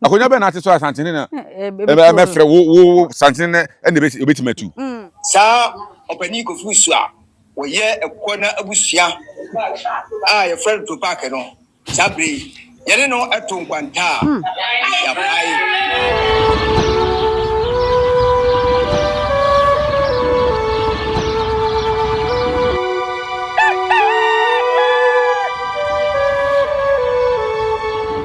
Akonya be na ate so Asante na e me frɛ wo Asante na e na obetimatu sa opani ko fusu a wo ye Ekoona abusua a ye friend Tupac no sabre yene no eto nkwanta ya pai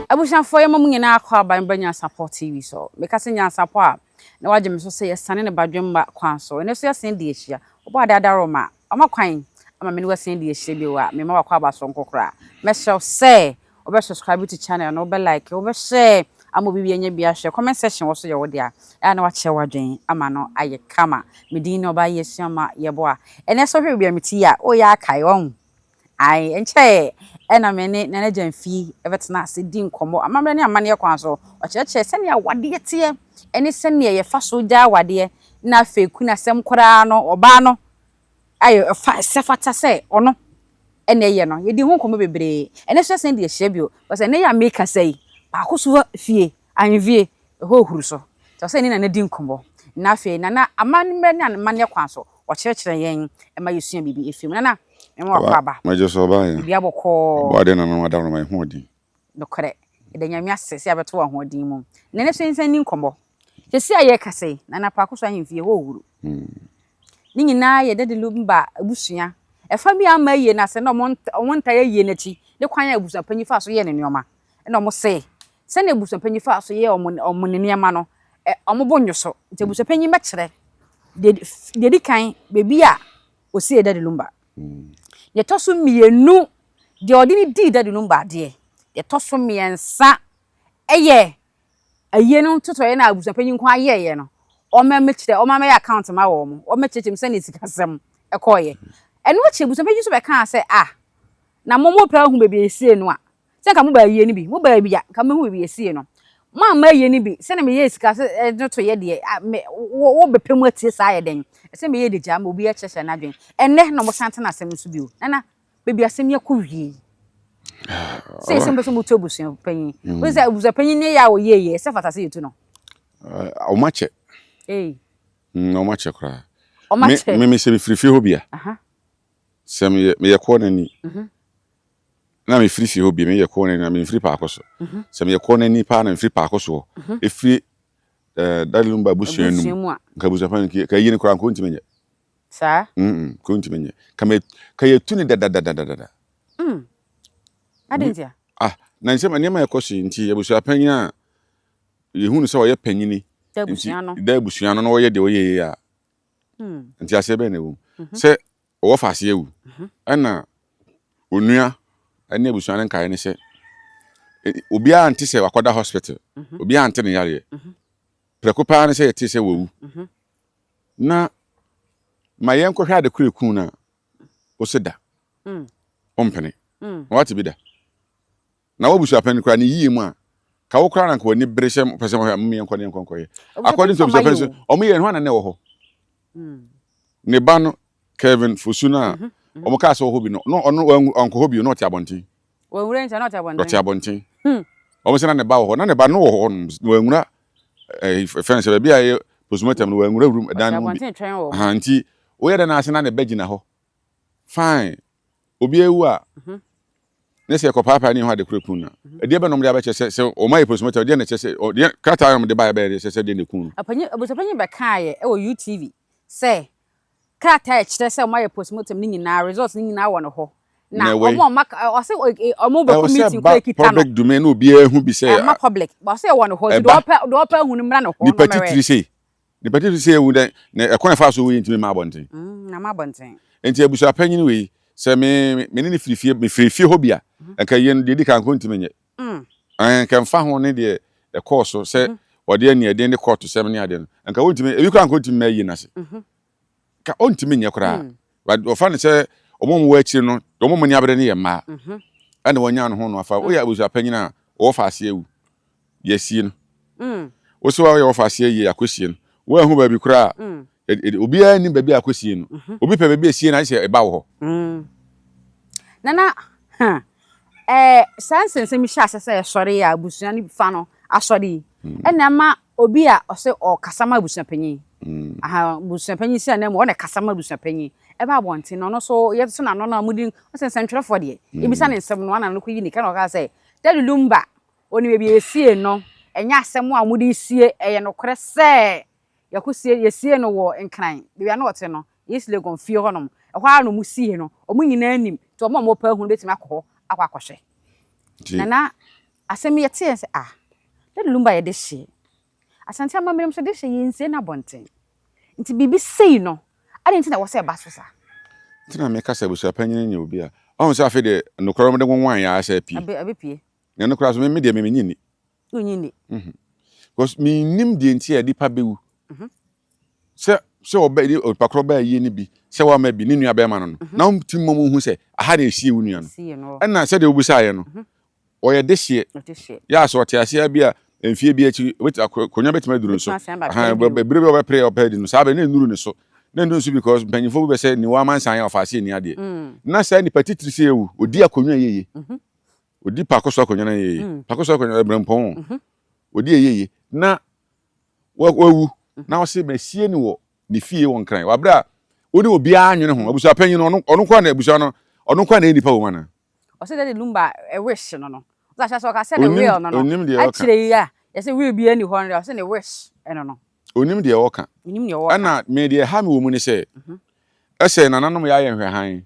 Abusuafo ye mamu nyina akwa aban ba Nyansapo TV so meka se Nyansapo a na waje me so se ye sane ne badwemba kwan so ene so ye sen de ehia obo adada roma amakwan ama me ne wasen de ehia bi wa me ma wakwa abaso nkokora me se obe subscribe to channel no be like obe share amobi bi enya bi ahwe comment section wo so ye wo de a na wa che wadwen ama no aye kama medin no ba yesu ama ye bo a ene so hwe bi amiti a o ya kai won ai enche ena mene nana jamfi ebetena se di nkomo amamre ne amane kwan so ocheche se ne awade tie ene se ne ye fa so ja awade na feku na sem kora no oba no ayo fa se fata se ono ene ye no ye di hu nkomo bebre ene so se ne hye bio because ene ya make say ba koso fie anvie ho huru so so se ne na di nkomo na fe na amamre ne amane kwan so ocheche yen ema yesua bibi efim na Emo akwaba. Majeso ba ya. Bia boko. Bode na no wadaro mai hoodi. Dokore. Ede nyame asese abeto wa hoodi mu. Nene so nsan ni nkombo. Sesi aye kase na na pa koso ahemfie ho huru. Ni nyina ye dede lumba abusua. Efa bi ama ye na se na omonta ye nachi. Ne kwan ya abusuapanyi fa so ye ne neoma. Na omo se na abusuapanyi fa so ye omo ne neema no. Omo bonyo so. Nti abusuapanyi mekere. Dedi kan bebi a osi e dede lumba. Ye toso mienu de odini di dadu numba de ye toso miensa eye aye no toto ye na abusuapanyin kwa ye no o ma mechire o ma me account ma wo mo o mechechim se na sikasem ekoye eno che abusuapanyin so be kan se na momo pa hu bebi esie no a se ka mo ba ye ni bi mo ba bi ya ka mo hu bebi esie no ma ye ni bi se na me ye sikase toto ye de wo bepem atie sa ye den se me ye de jam obi a chese na dwen enne no mo sante na asem so bio nana bebi asem ye ko wie se sembe so mo to busuan panyin we say abusuapanyin ne ya wo ye se fata se yetu no o mache o mache kra o mache me se me frifie hobia se me ye ko nani na me frifie hobia me ye ko nani na me frifie pa akoso se me ye ko nani pa na me frifie pa akoso e free dalumba busuan num ka abusuapanyin ka yini kra ko ntimenye sa ko ntimenye ka ye tuni da adentia na nsema niam ya kosi nti abusuapanyin a ye hunu se wo ye panyini da abusuan no wo ye de wo ye ya nti ase be na wu se wo fa ase ewu ana onua ani abusuan nkae ne se obi a nti se wakoda hospital obi a nti ne yare prekopa ne se ye ti se wo wu na ma yen ko hwa de kureku na o se da ompene what be da na wo busuapan kra ne yie mu a ka wo kra na ko ni breshem pese mo me yen ko ne nkonko ye according to busuapan so o me yen ho na ne wo ho ne ba no Kevin Fusuna o mo ka so ho bi no onko ho bi no ti abontin wo nwure ncha no ti abontin o mo se na ne ba wo ho na ne ba no wo ho no nwura friends be bia ye posumatem no nwura room dan no bi nti wo ye da na ase na ne bagina ho fine obi ewu a ne se ko papa ni ho ade kurekun na e be no mde abeche se o mai prosumata de na chese o de kata am de ba be se de ne kun apanyi abusuapanyi be kaaye e wo UTV se kata e chire se o mai prosumata ni nyina results ni nyina wo no ho na omo maka o se omo be meeting ko ekita no public domain obi ehu bi se ma public but se wo no ho do opa hu ni mra no ho ni petitri se ni petitri se ewu de na ekon fa so wo yintimi ma abonten na ma abonten enti abusuapanyi ni we se me ni frifie hobia enka yen de di kan ko ntimenye kan fa ho ne de e course se ode ani ede ne court se me ade enka wo ntime ebi kan ko ntime yi na se ka o ntimenye kra ba o fa ne se omom wo achi no omom ni abre ne ye ma ane wonya no ho no afa wo ya abusuapanyi na wo fa ase ewu yesie no wo so wo fa ase yi akosie no wo ahu ba bi kra obi ani ba bi akosie no obi pe ba bi asie na se e ba wo nana sansen se mi sha se sore ya abusuan ni fa no asori na ma obi a ose o kasama abusuapanyin aha abusuapanyin si na mo na kasama abusuapanyin e ba bonte no so ye so na no na mudi o se ntwerefo de e bisa ne nsem no ana no koyi ni ka no ka say Delulumba oni be esie no enya asem a mudi sie eye no kore se yakusie yesie no wo nkran bia na wote no yesile gonfie honom e hwa no musie no omu nyina anim to mo pa hu betimi akọ akwa nana asem yete se Delulumba ye de hye Asante amamrem so de hye yense na bonten nti bibi sei no ade nti na wo se ba so sa ntina me kasa abusuapanyin nya obi a on se afi de nokoro de nwan ya asa pi abe pie na nokoro so me de me nyini onyini because me nim de nti a dipa bewu se oba opakro ba yi ni bi se wa ma bi ni nua be ma no na umtim mo hu se aha de hye wunu no na se de obusa ye no oye de hye ya so te ase bi a enfie bi achi konya betima duru so aha bebre be pre opedi no sabe na nuru ne so na ndo so because mpanyifo be se ni wa mansan ya ofase ni ade na sa ni patitiri se ewu odi akonwa yeye odi pakoso akonwa na yeye pakoso akonwa ebrempon odi yeye na wawu na wo se masie ni wo ni fie won kran wa bra odi obi anwene ho abusuapanyin no ono kwa na abusua no ono kwa na enipa wo mana o se Delulumba e wish no za sha so ka se the real no actually ya say we be any 100 o se ne wish eno no onim de woka onim ne woka ana me de ha me wo mu ni se ese nananom ya ye hwehan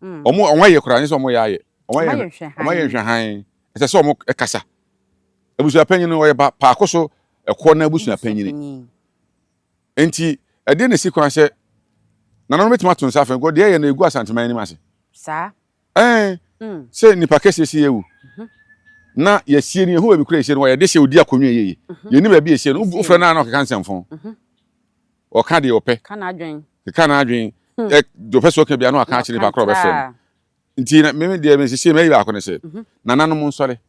omo onwaye kura ni so omo ya ye onwaye hwehan ese so omo kasa abusuapanyin no ye pa akoso ekọ na abusuapanyin enti ade ne sikwan se nananom betima to nsa fa go de ye na egu asanteman ni mase sa se nipa kese si ewu na yesie ni ho abi kura yesie no ye de hye odi akonwa yeye ye ni ba bi yesie no ufra na na okeka nsemfon o ka de ope ka na adwen do peso ka bia no aka akire ba kra be frem nti na me de me hye me yi ba ko ne se nananom nsore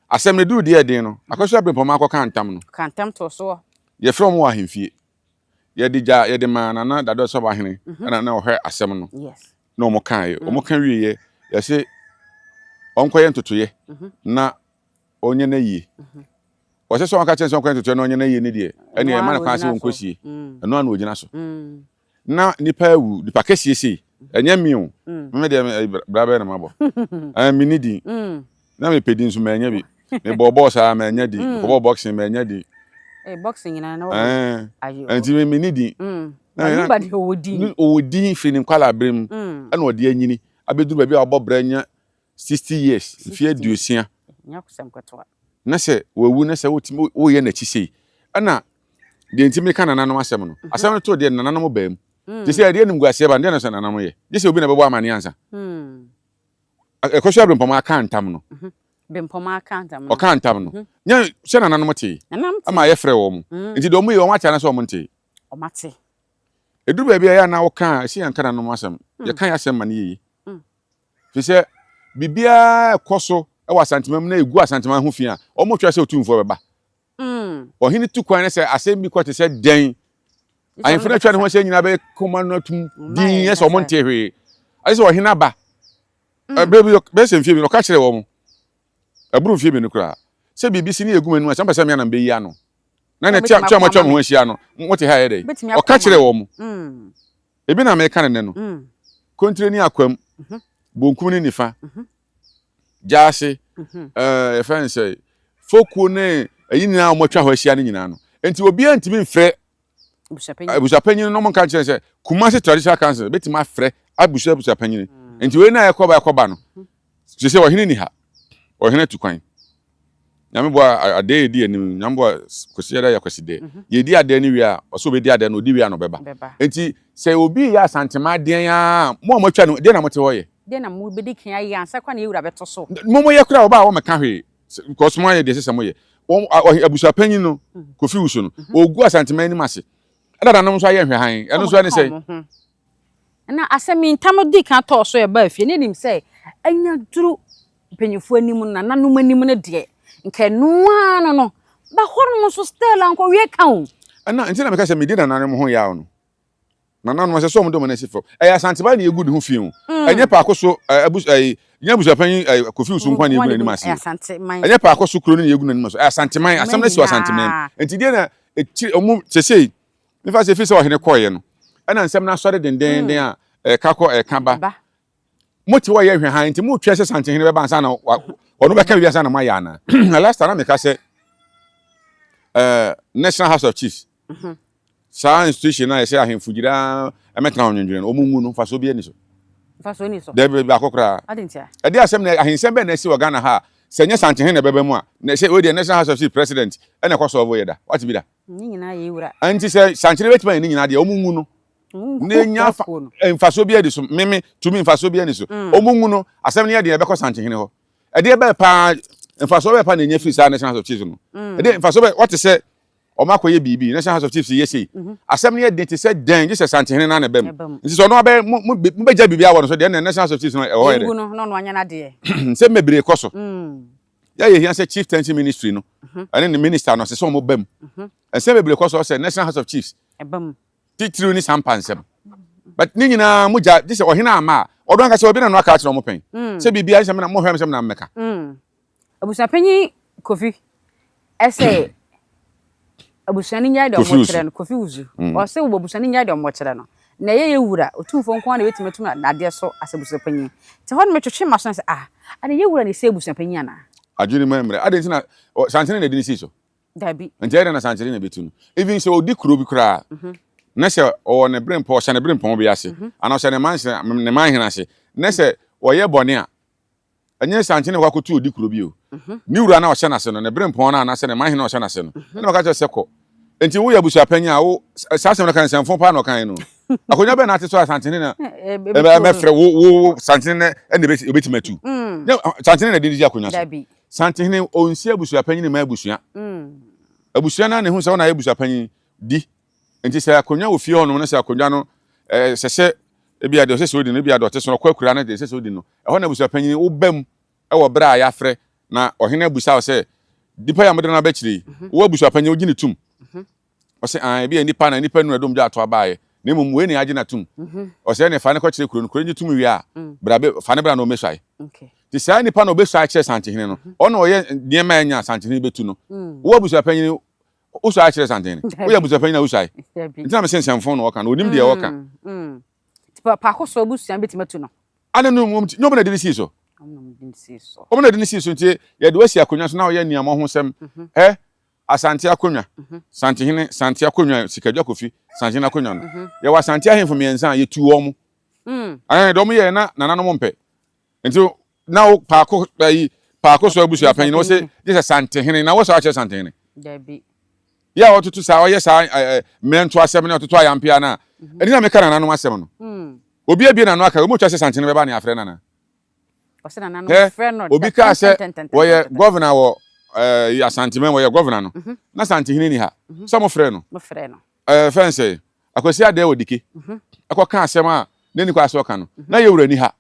asem ne du de den no akoso abrempom akoka ntam no ka ntam to so ye from wa hemfie ye de ja ye de ma nana dado so ba hene na ohwe asem no yes no mo kan wiye ye se onkoye ntotoye na onye na yi o se so onka chen so onkoye ntotoye na onye na yi ni de ene e ma na kwa se onkosie eno ana ogina so na nipa ewu nipa kesie sei enye miu me de brabe na mabo minidi na me pedin so ma enye bi me bobo sa ma enye di bobo boxing ma enye di boxing na no ayo anti me minidi na anybody owodi fini kwala brem ana odi anyini abeduru ba bi a obobra nya 60 years fie duosia nya kusem kwetwa na se wawu na se wotimi wo ye na chisei ana de ntimi ka nananom asem no asem to de nananom baam ti se de nim guase ba de na se nananom ye je se obi na bebo amane ansa ekosha brempom aka ntam no brempom aka ntam no o ka ntam no nya se nananom ti ama ye frɛ wo mu nti do mu ye wo acha na se wo mu nti o mate eduru ba bia ya na wo ka si yan kana nananom asem ye kan asem mane ye fi se bibia koso e wa santemam na egu asantemam ho fi a o mo twa se otumfo beba o hini tu kwan se asem bi kwate se den ayinfo twa ne ho se nyina be koma no tum din yes o mo nte hwe ayi se o hina ba be se mfie bi no ka kire wo mo aburu mfie bi no kura se bibisi ni egu manu asem pese me na be yi ano na ne tia mo twa mo ho ahia no wote ha ye dey o ka kire wo mo ebi na me ka ne no kontre ni akwam bonkum ni nifa jaase e fan say foku ne ayi nyina mo twa ho ahia ne nyina no enti obi antimi mfrɛ abusuapanyin no mo ka kire say Kumasi traditional council betima afrɛ abusuapanyin enti we na yakoba no se wo hene ni ha o hene tukwan nyame bo ade di anim nyame bo kosiera yakwasi de ye di ade ni wi a o so be di ade no di wi a no beba enti se obi ya santema den a mo twa no de na mo te ho ye de na mo be di kan ayi ansa kwa na ewura beto so mo ye kura oba wo meka hwe because mo ye de sese mo ye abusuapanyin no kofi wuso no ogu asantema ni mase ada na no so aye hwe han eno so ne sei na asemi ntam di kan to so e ba afie ne nim sei anya duru penyefo anim na nanom anim ne de nke noa no ba horo mo so stella anko wie kan ana ntina meka se me di na nanom ho ya no na no se so mo do mo na sifo Asante ba na egu ne ho fi ho enye pa akoso Abusuapanin Kofi Usu nkwa na egu n'anim ase enye pa akoso kuro ne egu n'anim so Asante man asam na si Asante man enti de na omu sesei me fa se fi se ohene koye no ana nsem na sore den a kako kaba moti wa ye hwe han enti mu twa se Asante hene be ba nsa na ono be ka bia sa na ma ya na last time me ka se National House of Chiefs sa institution na yesi ahemfu gira emetra onwendwen omungu no faso bia ni so de be akokra adentia ade asem na ahensem be na si Ghana ha senye Asante hene bebe mu a na se we the National House of Chiefs president ene kwaso obo yeda what be da ni nyina ye wura anti se Asante betima ni nyina de omungu no na nya faso bia di so meme tumi faso bia ni so omungu no asem ne ye de be ko Asante hene ho ade be pa faso be pa na nya free sa National House of Chiefs no ade faso be what say omakoye bibi National House of Chiefs yesi asem ne de te se den je se Asante hene na na bem nti so no be mo be ja bibi awo no so de National House of Chiefs no e ho yede no no anya na de se mebre koso ya ye hian se chief tension ministry no ane ne minister no se so mo bem se mebre koso se National House of Chiefs ebam titiri ni sampansem but ni nyina mo ja je se ohina ama odo anka se obi na no aka akere mo pen se bibi a se me na mo hwem se me na mmeka Abusuapanin Kofi ese Abusuani nya de omokyere no Kofi Uzu o se wo Abusuani nya de omokyere no na ye wura otumfo nko na betimetum na de so Abusuapanin te ho no metwetwe maso se ade ye wura ne se Abusuapanin ana adwini memre ade ntina Asante na de ni si so dabi ntia na Asante na betu no even so odi kuro bi kra na se o ne brempo o se ne brempo bi ase ana o se ne man hena ase na se o ye bone a anya Asante na kwakotu odi kuro bi o ni wura na o se na se no ne brempo na se ne man hena o se na se no na maka se ko enti wo ya Abusuapanin a wo sasem na kan semfo pa na kan no akonya be na ate so Asante na me frɛ wo Asante na ene betimatu Asante na de di akonya so Asante hene onsi Abusuapanin ma abusua abusua na ne hu se wona ye Abusuapanin di enti se akonya ofie hono na se akonya no se ebia de se odi no ebia de ote so kwakura na de se odi no e ho na Abusuapanin wo bam e wo bra ya frɛ na ohene abusa wo se dipa ya modena ba kire wo Abusuapanin ogini tum o se ebia nipa na nipa nu adom ja ato abaye na mum we ne age na tum o se ne fa ne ko kire kuro no kuro nyi tum wi a bra be fa ne bra na o mesai ti sa nipa na obesua kire Asante hene no ono oye niema anya Asante hene betu no wo Abusuapanin usua kire Asante hene wo Abusuapanin na usua ntina me sensemfo no oka no onim de oka ti pa ko so abusua betimatu no ana no nyomo na de si so omo na de si so ntie ye de wasi akonya so na oye niamo ho sem Asante akonya Asante hene Asante akonya sikadwa Kofi Asante na akonya no ye wa Asante ahemfo miensa ye tu omo ana do mo ye na nana mo mpe nti na wo paako so Abusuapanin no se je Asante hene na wo so a che Asante hene dabi ya otutu sa oye sa mento asem na otutu ayampia na eni na me kana nanu asem no obi abie na no aka mo twa se Asante hene be ba ne afre nana o se nana no frɛ no obi ka se wo ye governor wo Asante men wo ye governor no na Asante hene ni ha so mo frɛ no fense akwasi ade wo dike akoka asem a na ni kwa so ka no na ye wura ni ha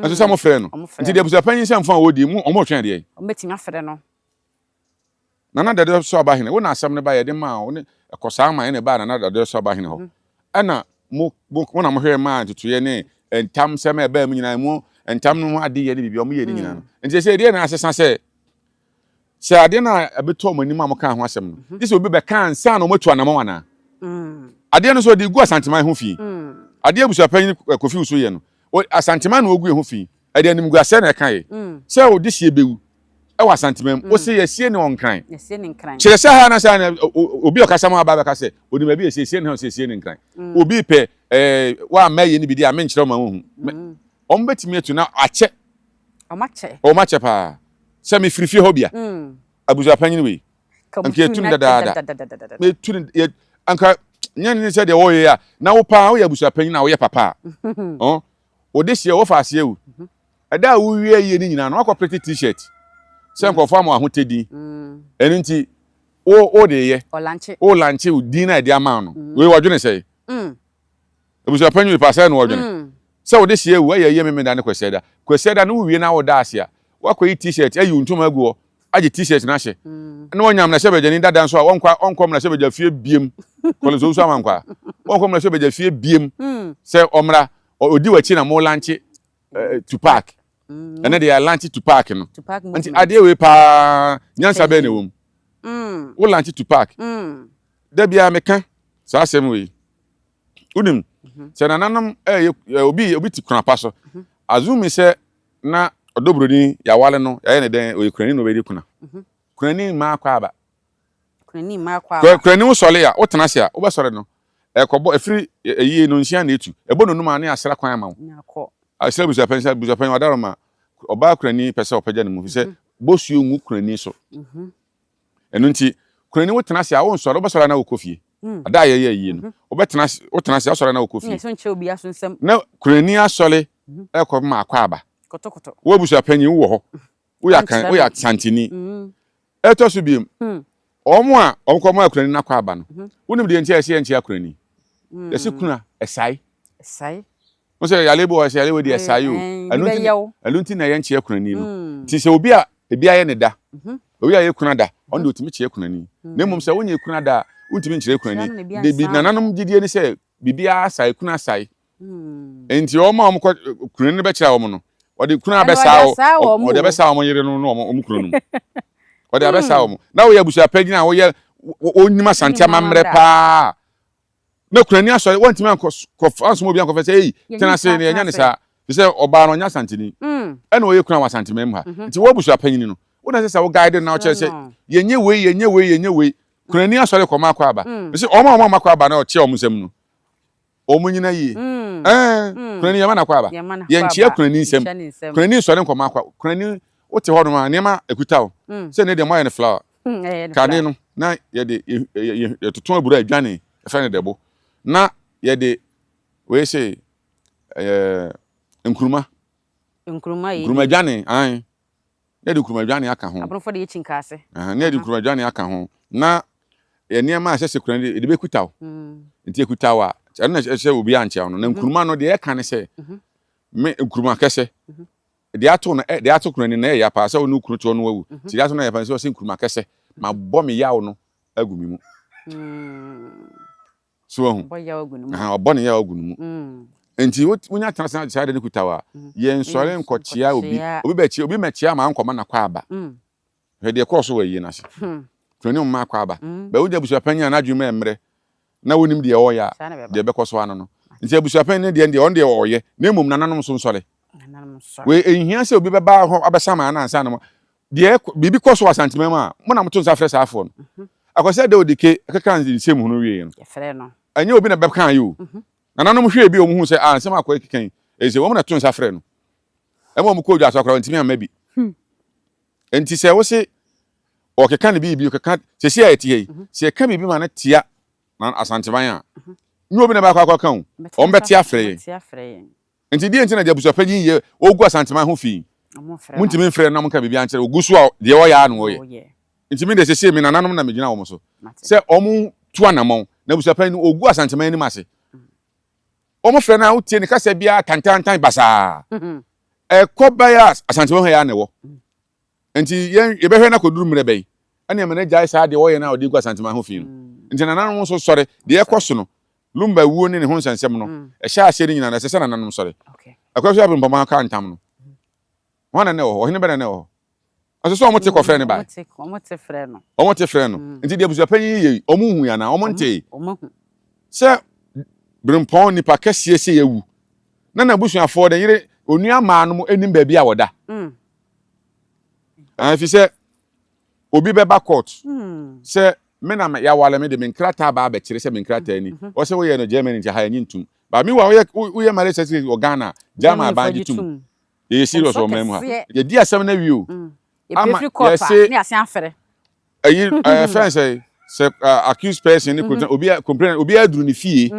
aso sa mo frɛ no nti de Abusuapanin se mfa wo di mu o mo twen de o metimi afrɛ no nana dade so aba hene wo na asem ne ba ye de ma wo ne ekosa ma ne ba nana dade so aba hene ho ana mo na mo hwe ma tutuye ne entam se ma ba mu nyina mu entam no ade ye ne bibi o mo ye ni nyina no nti se de na asesa se ade na abeto mo nim a mo ka ho asem no dise obi be kan sa na mo tu anama wana ade no so de gu Asante man ho fi ade Abusuapanin Kofi Usu ye no Asante man na ogu ho fi ade anim gu ase na kan ye se o de sie bewu e wa Asante man o se ye sie ne onkran kire se ha na se obi okasa ma ba ka se onim abi ye sie ne ho sie ne nkran obi pe wa ma ye ni bi dia me nkire ma hu o mbetimi etu na ache o mache pa se me firifie ho bia Abusuapanin we anka etu ndada me etu anka nyane se de wo ye ya na wo pa wo Abusuapanin na wo ye papa o de sie wo fa ase ewu ada wo wie ye ni nyina no akọ pretty t-shirt se nko fa mo ahotedi eni nti o de ye o lanche o din na de ama no we wadwene sei Abusuapanin we pa se no wadwene se wo de sie ewu ye me da ne kweseda no wie na wo da ase a wakọ yi t-shirt ayi untum aguo aje t-shirt na hye na wonyam na hye ni dada nso a onkom na hye beja fie biem kole so ama nkwa onkom na hye beja fie biem se omra odi wachi na mo lanche Tupac ene de lanche Tupac no anti ade we pa nyansa be ne wom wo lanche Tupac da bia meka sa asem we unim se nananam obi ti kuna paso azumi se na odobroni ya wale no ya ne den oyikrani no be di kuna kunani ma akwa aba kunani wo sole ya wo tena se a wo be sore no ekobo efiri eyi no nhia na etu ebo no numa ne asra kwan ma wo asra busapen wadaroma oba kunani pese opagya ne mu se bosuo ngu kunani so enu nti kunani wo tena se a wo nsore wo be sore na wo kofie ada ye yi no wo be tena wo tena se asore na wo kofie so nche obi aso nsem na kunani asole ekobo ma akwa aba kotokoto wo Abusuapanin wo ho wo ya santini eto so biem omo a omkomo akurani na kwa aba no wonim de ntia ese ntia akurani ese kuna esai wo se yalebo ese yalewo de esai o alunti na ye ntia akurani no ti se obi a ebi aye ne da obi aye kuna da on de otimi chie akurani na mum se wonye kuna da untimi nchire akurani de bi nananum gidie ni se bibia asai kuna sai enti omo omko akurani be kira omo no odi kuna abesa o odi abesa o yire no no kunu no odi abesa o na wo ya Abusuapanin a wo ye onyima Asante amamre pa na kunani aso wontima ko anso obi an ko fe say tena se ne nya ne sa se oba no nya Asante ni e na wo ye kuna wa Asante mem ha nti wo Abusuapanin no wo na se wo guide na wo chere se yenye we kunani aso le ko ma kwa aba se o ma ma kwa aba na o che o musem no o munyina yi kunani yama na kwa aba yenchia kunani nsem kunani so ne nkoma akwa kunani wote ho no ma nema ekuta o se ne de mo ne flower kane no na ye de ye toton aburu adwane efa ne debo na ye de we say nkuruma adwane an ye de nkuruma adwane aka ho abrofo de chinkase ne de nkuruma adwane aka ho na ye nema ahye kunani de be kuta o nti ekuta wa na se obi anche no na nkuruma no de e kan se me nkuruma kese de ato no de ato kunani na ya pa se onu kuru to no wawu ti de ato na ya pa se nkuruma kese ma bɔ me yawo no agumi mu so hu bɔ yawo agunu mu bɔ ne yawo agunu mu enti wonya transna side de kutawa ye nsɔre nkɔkyia obi ba kyia obi ma kyia ma ankɔma na kwa aba he de kɔ so wa yi na se tuni ma kwa aba ba wo de Abusuapanin na adwuma emre na wonim de ɔya de be kɔ so ano no nti Abusuapanin de on de ɔye na emum nananom so nsɔre we ehia se obi beba ho abesama na ansa no de bibi kɔ so Asante mem a mo na moto nsa frɛ sa afɔ no akɔsɛ de odike keka nsem hu no wie no frɛ no anya obi na bɛka yo nananom hwɛ bi omu hu sɛ nsem akɔ kekan eze wo mo na to nsa frɛ no ɛmo mo kɔ dwa so akɔra ntimi ama bi enti sɛ wo se o keka ne bi keka se se ayeti yi se ka bibi ma na tia na Asante ban a nyi obi na ba akɔ kan o mbɛte afrɛ enti die enti na Abusuapanin ye ogu Asante man ho fi muntimi mfrɛ na mo ka bibi ankyere ogusu a de wo ya no wo ye ntimi de sese mi nananom na megina wo mo so se omu tu anamon na Abusuapanin ogu Asante man ni mase omu frɛ na wo tie ni kasa bia tantantan basa koba ya Asante man ya na wo enti ye behwe na koduru mre bɛyi ane me na jai sa de wo ye na odi gu Asante man ho fi no enti nananom so sɔre de ekoso no lumba wuo ni ne ho nsensem no ɛhya ahye ni nyina na sese nananom sɔre akɔhwe abin pama ka ntam no wana ne wo hene bena ne wo aso omo te kofre ne ba omo te frɛ no nti de Abusuapanin yi omo hu ya na omo nte se brimpon ni pa kese se yawu na busuafo de yire onua ma no enim ba bi a woda fi se obi beba court se me na ya wale me de me nkrata ba ba kire se me nkrata ni o se wo ye no Germany nti ha yin tum ba mi wa wo ye Malaysia se o Ghana jama ba tum ye serious o mem ha ye di asem na wi o ama ye se ni asan afere ayi friend say accused person ni complain obi aduru ni fie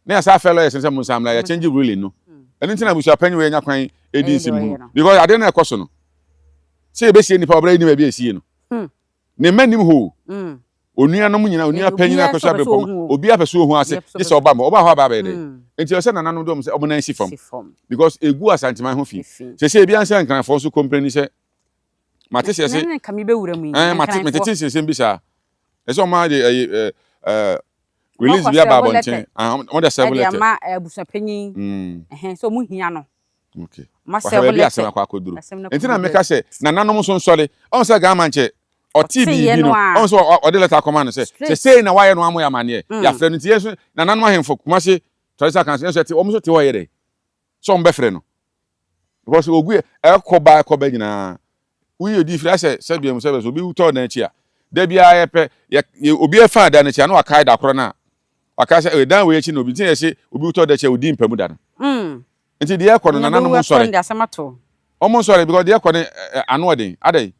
na asa afelo ye se musamla ya change ruling no eni ntina Abusuapanin we nya kwan edi nsim because ade na ekoso no se be sie ni pa obra ni ba bi esie no ne manim ho onua no nyina onua panyin akoso abepom obi apeso ohu ase se oba ho aba be de enti o se nananom dom se omo nan si fom because egu Asante man ho fi se bia nse nkranfo so complain se Mate se na ka mi be wura mu yi. mate se bisa. Eso ma de release via babonchen. On the serve letter. Ma abusuapanyin. So mu hia no. Okay. Ma serve letter. Enti na meka se na nanom so nsole. On se ga manche. O TV bi no. On so o de letter command se say na waye no amoya mane. Ya frɛ no ti yesu na nanom ahemfo kuma se Traditional Council so te o mo so te wo yere. So on be frɛ no. Because ogu ekoba nyina. We di frɛ se biam se obi wuto na chi a. Da bia ye pe obi efa da na chi na wa kai da koro na. Waka se dan we chi na obi tin ye se obi wuto da chi odi mpamu da no. Nti de ekono na nanom sore. Omo sore because de ekono anu odin adai.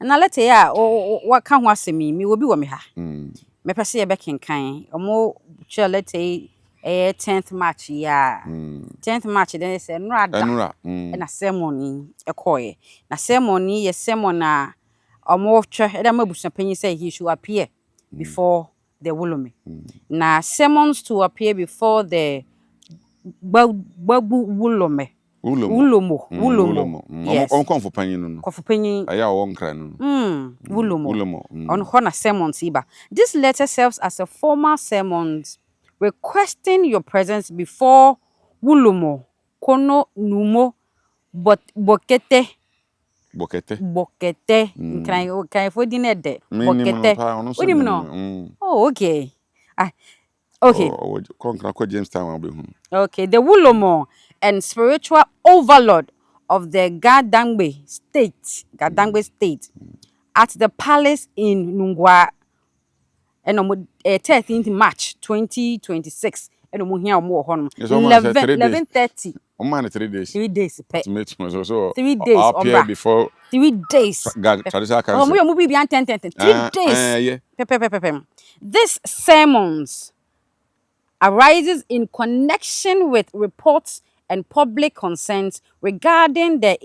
Na lete ya wa ka ho asemi mi obi wo me ha. Me pese ye be kenkan. Omo che lete 10th March ya. 10th March then say nrada. Na ceremony ekoye. Na ceremony ye sermon na omo twa e da mabusuapanyin say he should appear before the Wulome. Na sermons to appear before the Babu Wulome. Wulomo. Yes. On konfopanyin no. Konfopanyin. Aya wo nkra no. Wulomo. On hona sermons iba. This letter serves as a formal sermon requesting your presence before Wulomo kono numo bokete. Can for dinner de bokete. What do you know? Oh, okay. Okay. Okay, the Wulomo and spiritual overlord of the Gadangbe state, at the palace in Nungwa, and on 13th March 2026. And on here more 11:30. On 3 days. 3 days. 3 days. Appiah before 3 days. Traditional Council. 3 days. This sermons arises in connection with reports and public concerns regarding the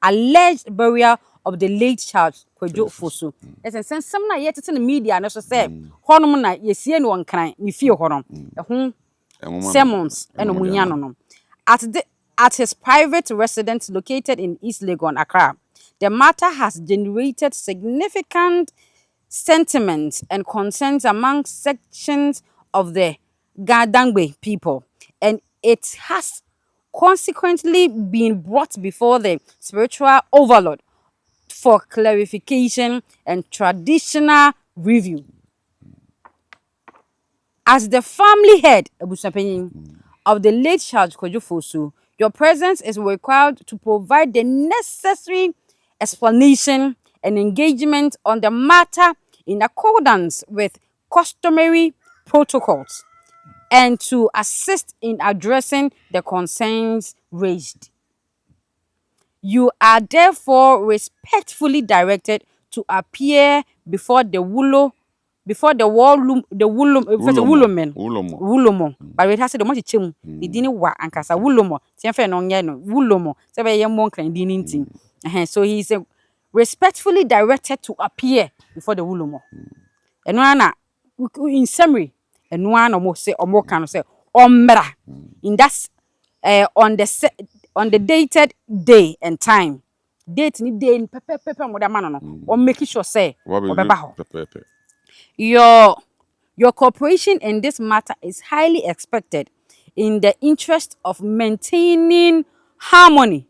alleged burial of the late Charles Kwadwo Fosu. Yes, and some na yet in the media and also say, Honum na yesie no nkran ni fie honom. Sermons and omunyano. At his private residence located in East Legon, Accra, the matter has generated significant sentiments and concerns among sections of the Gadangbe people, and it has consequently been brought before the spiritual overlord for clarification and traditional review. As the family head Abusuapanin of the late Charles Kwadwo Fosu, your presence is required to provide the necessary explanation and engagement on the matter in accordance with customary protocols, and to assist in addressing the concerns raised. You are therefore respectfully directed to appear before the Wulomo. But it has to do much chim. The dini wa ankasa Wulomo. Tienfe no nye no Wulomo. Sebe ye monkran dini nti. So he is respectfully directed to appear before the Wulomo. Eno in summary, and one almost say or more can say omra in that on the dated day and time. Date ni day in pepe no or making sure say your cooperation in this matter is highly expected in the interest of maintaining harmony,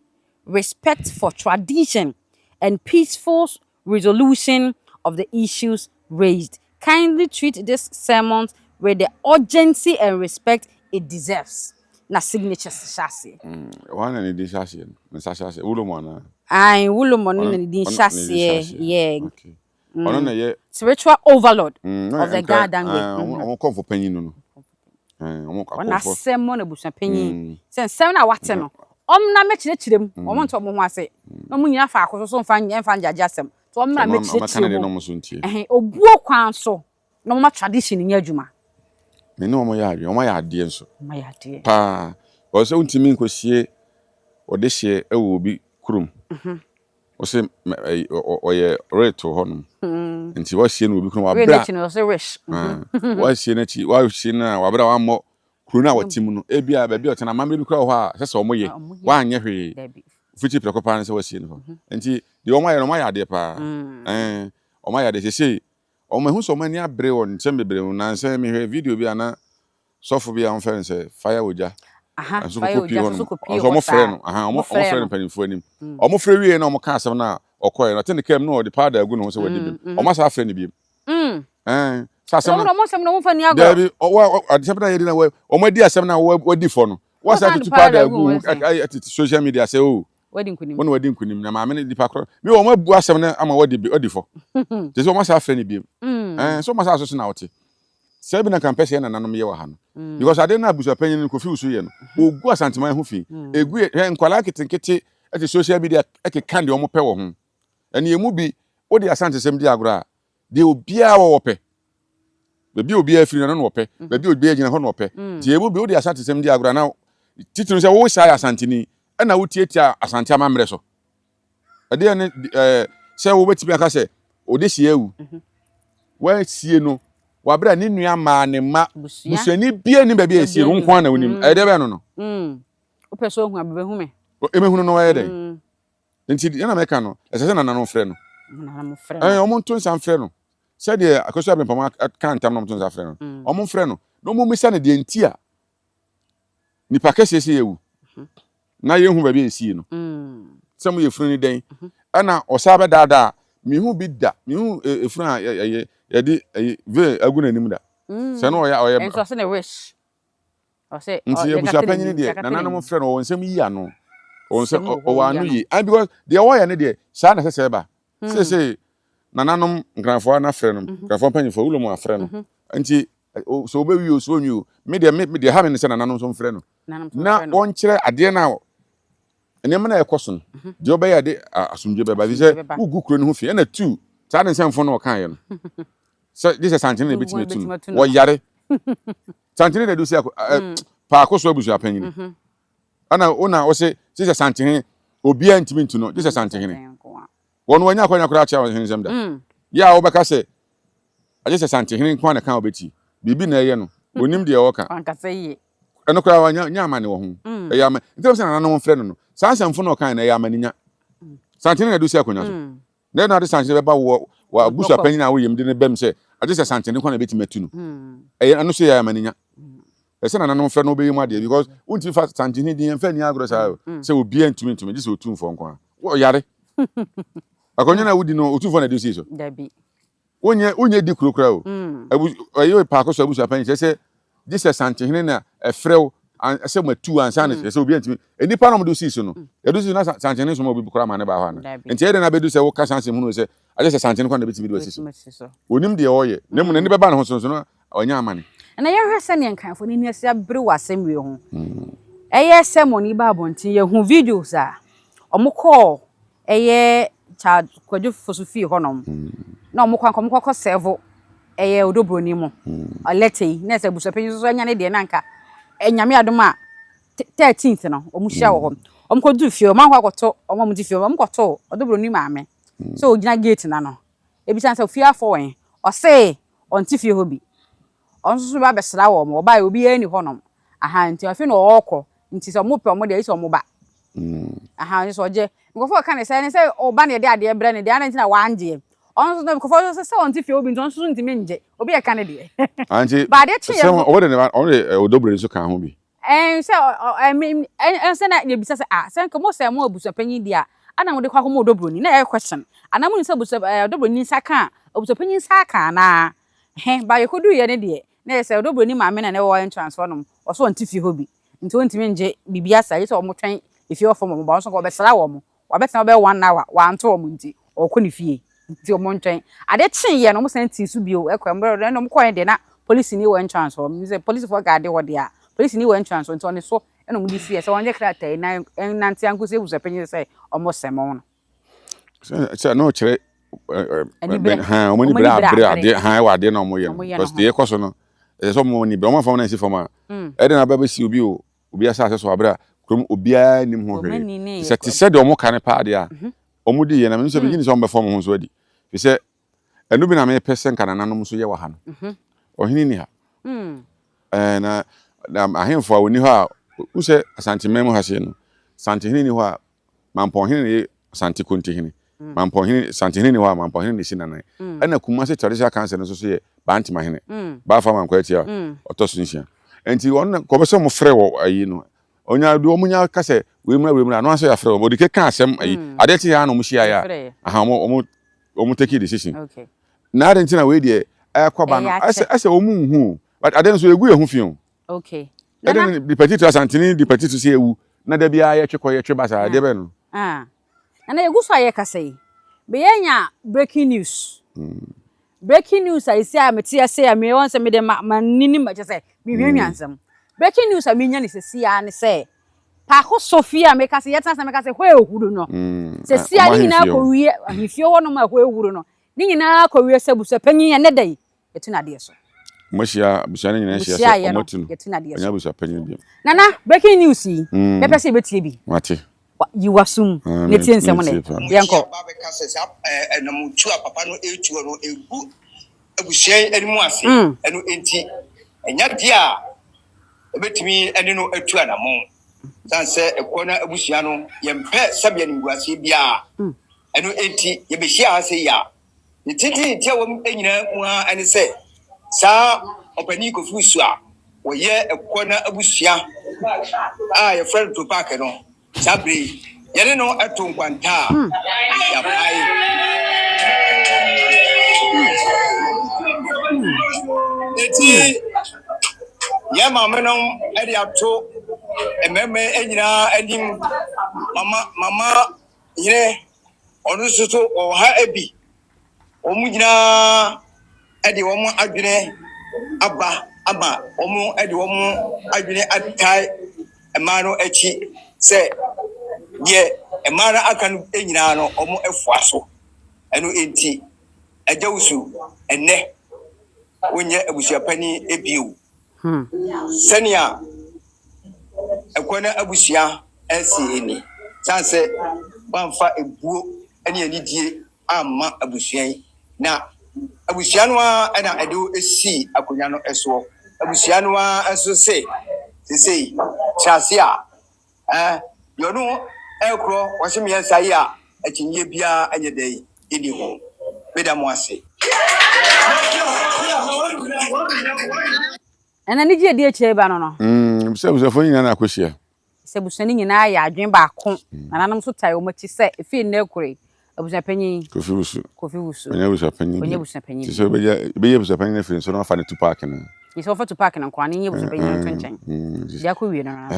respect for tradition, and peaceful resolution of the issues raised. Kindly treat this sermon with the urgency and respect it deserves. Na signatures chassis. One and the chassis. Wulomo. Wulomo ni chassis. Yeah. Okay. Spiritual overlord of the Gadangwe. I'm come for penny no. One sermon Abusuapanyin. Since 7 hours no. Na me chirem. Omo nto mo ho ase. No mu nyina fa akoso so fa njajasem. To omna me chirem. Obuo kwan so. No ma tradition nya adwuma. Me no mo ya ade nso. Mo ya ade. Pa. O se untimi nkosie ode hye ewo obi kurum. O se oye reto honum. Nti wa hye no obi kurum wa bra. Reto no se wish. Wa hye na chi wa hye na wa bra wa mo kuru na watim no. Ebia ba bi otena mamre bi kura ho a se se omoye. Wa anye hwe. fiti preko pa se wasie no enti de omo ya de pa omo ya de se omo hu so mani abre won nsem bebre na nsem me hwe video bi ana sofo bi am fe se fire oja so kopi omo frɛ no omo frɛ no panimfo anim omo frɛ wie na omo ka asɛm na okoye no tene kem no de powder agu no so wadi bi omo sa frɛ ne bi sa asɛm no omo asɛm no mo fa ni agro Dabi asɛm na yedi na omo di asɛm na wadi fo no wasa tutu powder agu at social media say oh wadi nkunim wono wadi nkunim na ma me ne dipa kro me omo bu asɛm na ama wadi fo te so omo sa frɛ ne bi so omo sa so na wote Sebi na campus na nanom ye wa ha no because ade na abusuapanyin no kofi usu ye no ogu asanteman ho fi egu nkwala kitenkete at social media kan de omo pɛ wo ho ene emu bi wo de asante sem di agro a de obia wo pɛ bebi obia afiri na no pɛ bebi obia gina ho no pɛ ti emu bi wo de asante sem di agro na titunu se wo sha asanteni na wo tietia asante amamre so ade ne se wo betimi aka se ode sie ewu wa sie no wabra ni nua ma ne ma busuani bia ni baabi esie ro nkwan na wonim ede be no no wo pɛ so hu abebe hu me emehunu no waye den nti na meka no esese na nanom frɛ no nanom frɛ no omo nto nsan frɛ no sɛ de akoso abempama kan tam no nto nsan frɛ no omo frɛ no no mo misa ne de nti a nipa kese ese yewu na yehu baabi esie no sɛ mo ye furu ni den ana osaba dada mihu bi da mihu efuru a yedi ve aguna nim da se no oya enso se ne wish o se nti abusuapanyin de na nanom frɛ no wonsɛm yi ano wonsɛm o wa anu yi and because the oya ne de sha na sɛ ba se na nanom nkranfo na frɛ no nkranfo panyifo wulo mu afrɛ no nti so obewi o so onyu me de ha me ne sɛ na nanom so frɛ no na on kyerɛ ade na enema na ekoso no de obeya de asumdwe beba bi sɛ ugu kuro ne ho fi na 2 saa ne nsɛmfo no kan ye no so this is something na bitime tu wo yare something na do say pa akoso abusuapanyin ana ona wo say this is something obi antimi ntu no this is something won wanya kwanya kura cha hin zam da ya wo beka say this is something kwa na kan obeti bibi na ye no onim de wo kan ankasa yi eno kura wanya nya amane wo ho ya ma ntam say na nanom frɛ no no saa nsɛmfo no kan na ya amane nya something na do say akonya so na de something be ba wo wa abusuapanyin na wo yem de ne bem say ade say something kwa na beti matu no ano so ya amane nya ese na nanom frɛ no be yem ade because unti fa something din yem fa ni agro say say obi antumi dis otumfo nkwa wo yare akonya na wudi no otumfo na de say so dabi onye di kurokura o ayo pa akoso abusuapanyin say this is something na efrew ase matu ansa na say obi antumi enipa no do say so no edu say na something so mo bi kura ma ne ba ho na enti ede na bedu say wo ka sanse mu no say ade say something kwa na beti bi do say so onim de oye ne mu ne be ba na ho so no onya amane na ye hwese ne nkanfo ni ase abre wasem we ho eye semoni ba bontin ye hu videos a omukọ eye child kwadwo fosofi honom na omukọ komukọ serve eye odobroni mu oletei na se busuapanyin so anya ne de na nka enyame adom a 13th no omuhia wo ho omukọ du fie omahwa akoto omom di fie omukọ odobroni maame so ogina gate na no ebisan se fie afọ wen o se onti fie ho bi onso ba besra wo mo ba obi ani honom nti afi no okọ nti se omope omo de ise omo ba ni so je nkofo ka ne se oba ne de ade bre ne de ana nti na wanje onso no nkofo se onti fie obi nti onso nti menje obi e ka ne de anti ba de chi se o de ne o dobere so kan ho bi se na ye bisa se se nkomo se mo abusuapanyin dia ana mo de kwa ko mo dobroni na e question ana mo nsa dobroni saka abusuapanyin saka na ba ye kodu ye ne de na se dobroni maame na ne wo transfer no oso onti fie hobi nti onti menje bibia sa ye se o mo twen ifie ofo mo ba so ko be sra wo mo wa betan be 1 hour wa anto wo mo nti o ko ni fie nti o mo ntwen ade chen ye no mo senti su bio ekwembre no mo ko ye de na police ni wo transfer mi se police for guard wo de a police ni wo transfer nti on so eno mo di fie se wonje krata na nanti anko se busuapanyin se o mo semo no se no chere o ni bra ade wa ade na mo ye because de ekoso no so mo ni bra mo fa na si foma e de na ba si obi o obi asa so abra krom obi a nim ho hwe se ti se de o mo kan pa ade a o mo di ye na me so bi ni so mo fom ho so adi fi se enu bi na me person kan na no so ye wa ha no o hini ni ha na ahemfo a woni ho a wo se asante mem ha se no sante hini ni ho a Mampohene ne Asante Kontihene. Mampohene Santihene ne wa Mampohene ne Sinanan. Ana Kumase traditional council no so ye Bantima hene. Ba fa man kwati a otoso nsia. Enti won ko be so mo frɛ wo ayi no. Onya do omunya ka se we mra no aso ya frɛ wo. Odike ka asɛm ayi. Ade te ya no mo hia ya. Aha omo take decision. Okay. Na ade ntina we de akɔba no. Ase omu hu. But ade nso egu ehu fion. Okay. Ade di petit Asantini di petit so ewu. Na da bia ye twekɔ basa de be no. Na egu so aye kasai. Be yenya breaking news. Breaking news I say am tie say am won say me de manini ma che say me hwehwansam. Breaking news am nya ne sesia ne say Paako Sofia me kase yeta say me kase hwe ehuru no. Sesia ni nyina ko wie ahifie wo no ma hwe ehuru no. Ni nyina ko wie sabusa panyin ya ne dai. Etu na de so. Moshia bushane nyina hia say omotunu. Etu na de so. Anya busa panyin bi. Nana breaking news yi. Me pese betie bi. Mate. You assume ne tie nsem ne. Yanko. Na mutu papa no etu no egu abusuan animu ase eno enti enya dia ebetimi ene no atu anamon sanse Ekoona abusuan no yempe sabia ni guase bia eno enti yebehia ase ya ni titi tie wo enyina mu a ene se sa opani ko fusu a wo ye Ekoona abusuan ye friend Tupac no sabre yene no eto nkwanta ya pai eti ya mama no edi ato ememe enyina edim mama yire onu suso o ha ebi omu nyina edi wo mu adwene aba omu edi wo mu adwene atai ema no echi se ye emara akan enyina no omu efuaso eno enti ajawusu enne onye Abusuapanin ebiu senia Ekoona abusia esi eni sanse banfa ebuo ene anidie amma abusuan na abusia no a na edo esi akonya no eso abusia no a eso sei chase a yono ekro wasemi ansai a akinye bia anye dai eni ho medamo ase Ena ni je die che ba no no. Busafo nyina na akohia. Se busani nyina ya adwen ba ko. Nananam so tai o machi se efi na ekure. Abusuapanyin. Kofi wusu. Onye Abusuapanyin. So be Abusuapanyin na firi so no fa ne Tupac na. Yi so fa Tupac na kwa ne Abusuapanyin to nchen. Ya ko wie no.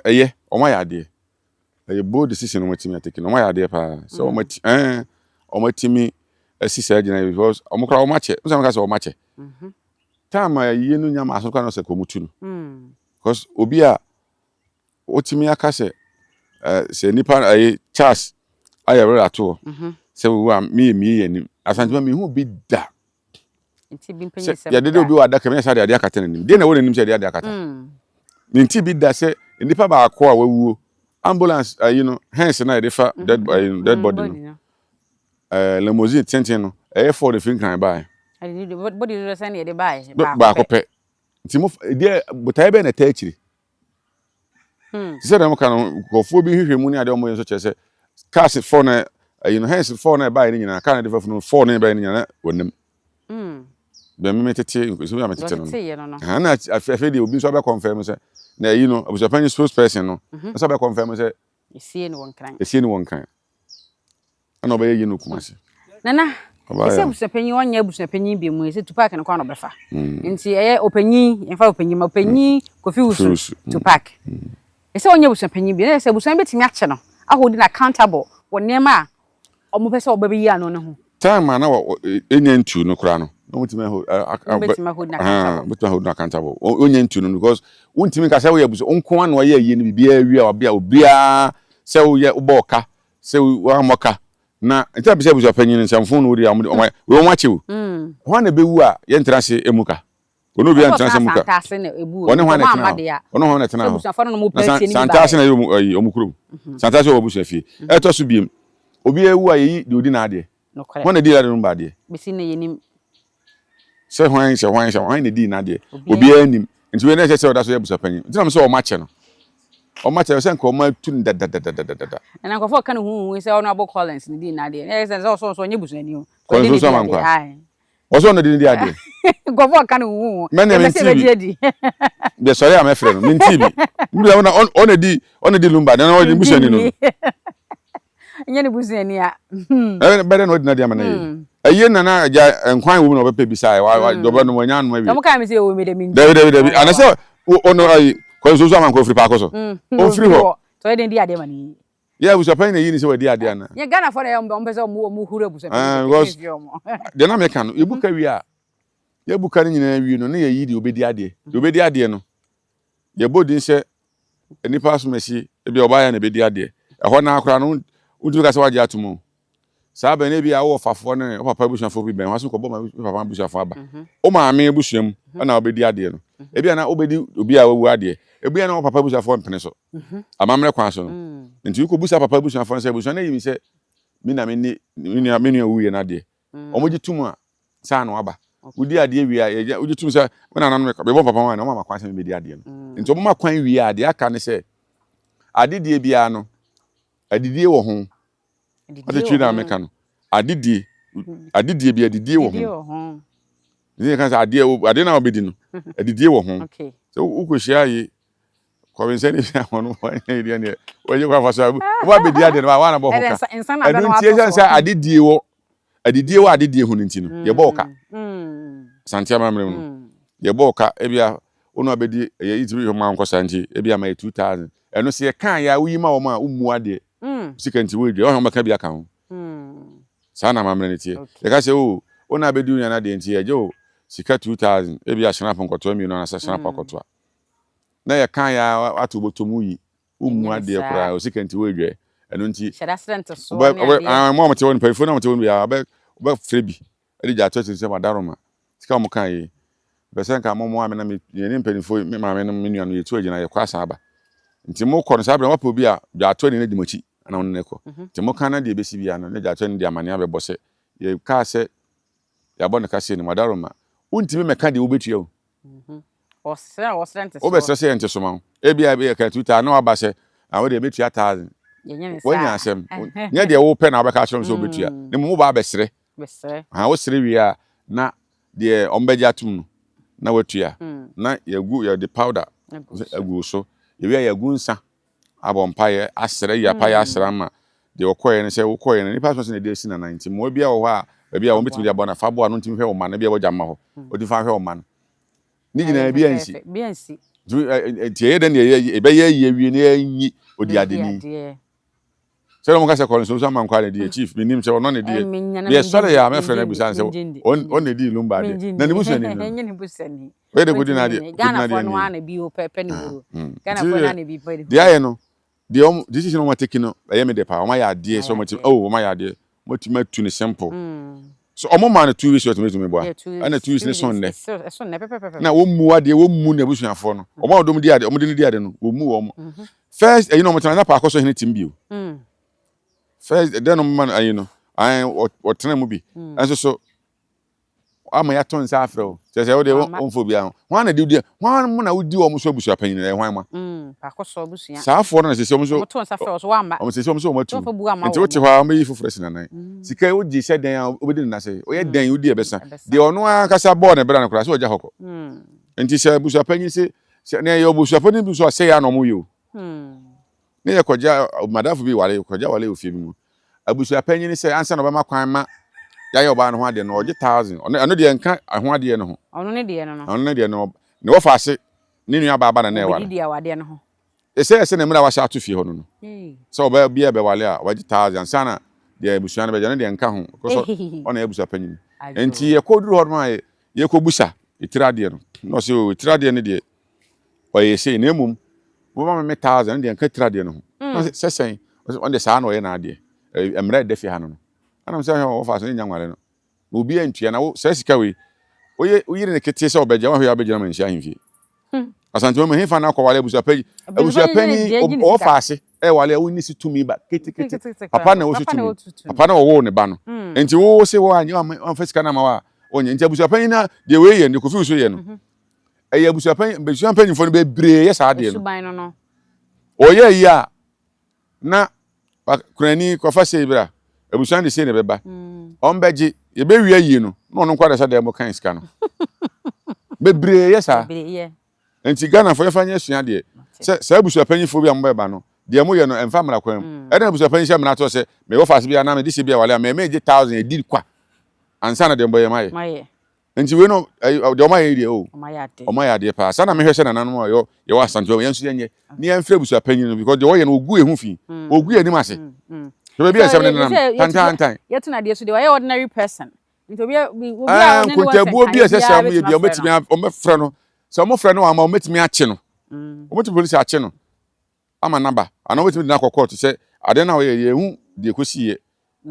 Eye, omo ya ade. Eye bold decision omo timi atake. Omo ya ade pa. So omo timi asisi agina because omo kra omo ache. Usa meka se omo ache. Time ye no nyama aso kwa no se komutu no. Because obi a otimi aka se nipa Charles ayere ato se wo am me yanim Asante me hu bi da nti bi mpanyi se ya dede obi wa da kame sa de akata nanim de na wo nanim se de akata nti bi da se nipa ba akọ a wawuo ambulance hence na de fa dead body no limousine tenten no for the fin kan ba body do say na de ba ko pe nti mo de botai be na ta akiri se dem kan ko fo bi hwehwemu ni ade omo yenso chese cars for na hence for na ba ni nyina kan de fa for na ba ni nyina wonem be me tete so ya metete no na afi de obi so be confirm se na Abusuapanin spokesperson no so be confirm se esie ni won kan ana oba ye no kumase nana ese Abusuapanin wonya Abusuapanin bi mu ese Tupac no kwa no befa nti opanyin enfa opanyin Kofi Wusu Tupac ese wonya Abusuapanin bi ese Abusuapanin betimi ache no ahodi na accountable wonema omo pese oba bi ya no ne ho time na enya ntu no kra no betimi hold na accountable onya ntu no because wontimi ka se wo Abusu onko an wo ye ye ni bibia wi a obia se wo ye oboka se wo amoka na nti abise Abusuapanin nsamfo no odi we won achewu ho na bewu a ye ntrase emuka ono bi ntrase emuka one ho na tena santase na omukuru santase obusu afie eto so biem obi ewu a yi de odi na ade ho na di la no ba ade bisi na yenim se hwan na di na ade obi anim nti we na se oda so Abusuapanin nti na me se o mache no O ma che se nka o ma tu da. Na nkofo ka no hu se ono abo Collins ni di na de. E se so nye busuani o. Collins so man kwa. O so no di ade. Nkofo ka no hu. Me se be di. Be sorry am efre no. Min TV. Mbi on di lumba na o di busuani no. Nye ni busuani a. Better no di na dia mana ye na aja nkwan wo na obepe bisa wa doba no nya no awie. Mo ka me se o me de min. David. Ana se ono ai ko so man ko free pa ko so. O free ho. So e den di ade mani. Yeah, Abusuapanin na yi ni se wadi ade ana. Ye Ghana for ya mbe se mo huru Abusuapanin. De na me ka no ebuka wi a. Ye buka ni nyina wi no na ye yi di obedi ade. De obedi ade no. Ye bodin se enipa so mesi e bi oba ya na obedi ade. E ho na akora no untu ka se waje atomo. Saa be na bi a wo fafo ne o papa busuafo bi ben waso ko bo ma papa busuafo aba. O ma ame busuam na obedi ade no. E bi na obedi obi a wawu ade. E bi na o papa busuafo mpene so. Amamre kwa so no. Nti ko busa papa busuafo se busuan na yimi se mi na me ni awuye na ade. O moji tumu a saa no aba. Udi ade wi a udi tumu se me na nanu me bo papa wa na o ma kwa se me bedi ade no. Nti o ma kwan wi ade aka ne se ade die bia no adidie wo ho. Ate twi na meka no. Adidie bi adidie wo ho. Ni kan sa ade na obedi no. Adidie wo ho. Okay. So ukohia yi ko ben se ni bia ho no ide ne. Oye kwa faso wa bedi ade no wa na bo ho ka. Adu ntie se adidie wo adidie hu nti no. Ye bo ka. Asante amamre no. Ye bo ka e bia onu abedi ye itiri ho ma nkosa nti e bia ma 2000. Eno se ye kan ya uyi ma wo ma umu ade. Sika nti we de o maka bia ka ho. Sana mamre ne tie. Ye ka se o na bedi unya na de nti ye jo sika 2000 e bia shana ponkoto mi no na sa shana ponkoto. Na ye kan ya atu botomu yi umu ade kura o sika nti we de eno nti shada strength so mo mate won payfo na mate won bia ba frebi e di ato se madaroma sika mo kan yi be se nka mo amena me ni mpanifo me ma me no me nuanu ye tu agina ye kwasa aba nti mo kɔ no sa bra wapo bi a da ato ni na di machi ana won ne kɔ nti mo kan na de besi bia no ne da ato ni di amane abɛbɔ se ye ka se ya bɔ ne ka se ni madaroma untimi me ka de wo betua o strength so o be se se ente so ma e bia be ka tuta na waba se a wo de betua 1000 wonya asem nya de wo pɛ na wabɛka kyerɛ so betua ne mo ba besere ha wo sere wi a na de ombɛgya tum na watua na yagu ya de powder agu so ye wi yagu nsa abompaye asere ya paye asere ma de okoye ne se okoye ne nipa so ne de si na 90 mo bia wo ha bia wo betimi de abona fa bo anu ntimi hwe wo ma na bia wo jamma ho odi fa hwe wo ma ni gina bia nsi tie de ne e be ye wi ne anyi odi ade ni se mo ka se ko so man kwa ne de chief minim se ono ne de ye sole ya me frena busan se on ne di lumba de na ni busan ni enye ni busan we de gudi na de Ghana for no ana bi o pepe ni buru Ghana for na bi pe de aye no de decision mo take no e me de pa o ma ya de so mo ti o ma ya de mo ti ma tu ni simple so o mo ma na 2 weeks to me bo ana 2 weeks ne son ne pepe na wo mu ade wo mu na busuafo no o ma odom di ade o mo de di ade no wo mu wo mo first you know mo tana pa akoso hene tim bio first then man you know I what tena mu bi enso so ama ya ton sa afro se wo de onfo bia ho na de udi ho mo na udi wo mo so Abusuapanin na hwan ma pa koso busua sa afo na se se mo so ton sa afro so wa ma o se se mo so mo tu nti wo ti ho ma yi foforo si na nan sika wo ji se den obedi na se o ye den udi e besa de ono akasa bo na bra na kura se o ja hoko nti se Abusuapanin se na ye Abusuapanin bi so se ya no mo yo ne ye koja madafo bi wale koja wale ofie bi mu Abusuapanin se ansa no ba ma kwan ma ya ye oba no ho ade no oje 1000 ono de nka ho ade no ho ono ne de no ne wo faase ne nua baba na e wale de wade no ho ese ne mra wa sha ato fie ho no so oba bia be wale a waje 1000 sana de Abusuan be je ne de nka ho koso ono Abusuapanin enti ye ko duru ho ma ye ko busa itirade no so itirade ne de o ye sei na mum wo ma me 1000 de nka itirade no ho sesen on de sa na o ye na ade emra de fie ha no anam se ho fa so nya nware no obi antua na wo se sika we oyire ne kete se obegya wa hwe abegya man hia himfie asante mo hefa na kwale Abusuapanin o faase e wale wo ni situmi ba kete papa na wo situmi papa na wo ne ba no enti wo se wo anya am fasika na ma wa onye enti Abusuapanin na de we ye ne kofi so ye no e Abusuapanin fo no be bre ye sa de no oye ya na kurani kofa sei bra abusuan de sei ne beba ombeji ye be wie yi no no no kwada sa de mo kan sika no bebre yesa enti Ghana fo yefa nya sua de se abusuapanyin fo bi am beba no de mo ye no emfa mra kwam e na abusuapanyin se mra to se me wo fast bia na me disi bia wale me meje 1000 e di kwa ansa na de mbo ye maye enti we no de o maye de o maye de pa sa na me hwese na nanom yo ye wa Asante o yensu yenye ni en fra abusuapanyin no because de wo ye no ogu ehu fi ogu enim ase so be asem na tan yetu de so de wo ordinary person nti obi kontabu obi asesam ye bia o metimi o mefra no so mo fra no ama o metimi ache no o metimi police ache no ama naba ana o metimi na court se ade na o ye hu de kosiye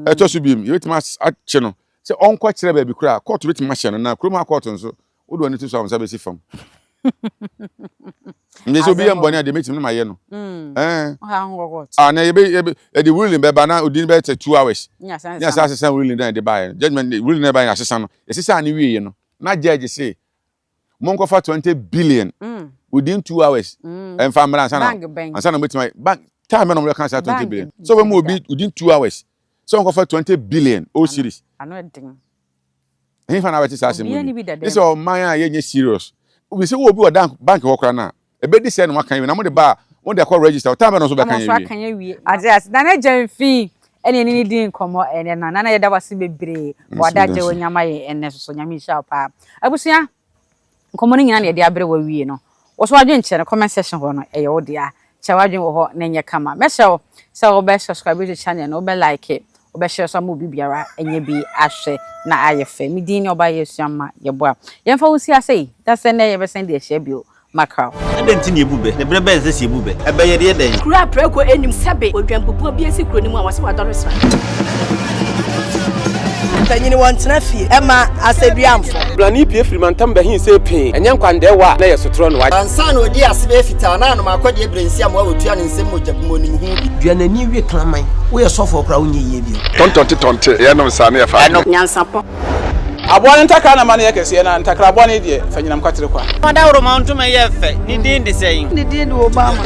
eto so biem ye metimi ache no se onko kire ba bi kura court metimi ache no na kroma court nso o do ni to so am sabesi fam Nyeso bi en boni ade metimi na ye no na ye the ruling be ba na odin be 2 hours nya sa ruling dan de ba judgment ruling na ba ya sesa no sesa ni wie no na judge say monko fa 20 billion within 2 hours and family ansana metima bank time no can say 20 billion so we mo be within 2 hours so monko fa 20 billion all series fa na wati sa asem this all man ye serious we say we obi o bank wo kra na e be di say no makan na mo de ba mo de call register time no so be kan ye ade na na jamfi ene ni din komo ene na ye da wase bebre wadaje wonyama ye ene so nyame sha pa abusua komo ni nyina na ye de abre wa wie no wo so adwen kye no comment section ho no ye wo dia kye wadwen wo ho na nye kama mesho se wo be subscribe to channel no be like it wo be share some bibiara enye bi ahwe na ayefe mi din ni oba yesuama ye boa ye fa wo si asei da se na ye be send de share bio macro adenti ni ebube ne brebe nse si ebube ebe ye de den kura preko enim sebe odwampopo bi esi kro ni mu a wase wadoro sra tanyini wantena fie ema aseduamfo blani pie frimantam be hin se pin enye nkwande wa na ye sotro no wa ansa na odi asebe fita na no makode ebrensi am wa wotua ne nsem mojabumo nim hu bi duanani wie klaman wo ye sofo kra wo nye ye bi tontonte ye no sa na ye fa nyansapo abone ntakra na mane yakese na ntakra abone de fanyinam kwatere kwa mada woro manto me ye fe ni din de sein ni din do obama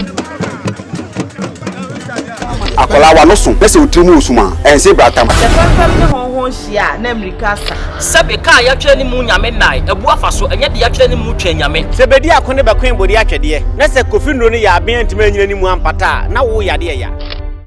akola wa no so pese otrimu osuma ense bratam se fanfam ne honhon hia na amerika sa sebe ka ya twa ni mu nyame nai ebu afaso enye de ya twa ni mu twa nyame sebedi akone be kwen bodi atwede na se kofi nro ni ya aben ntime nyina ni mu ampata na wo ya de ya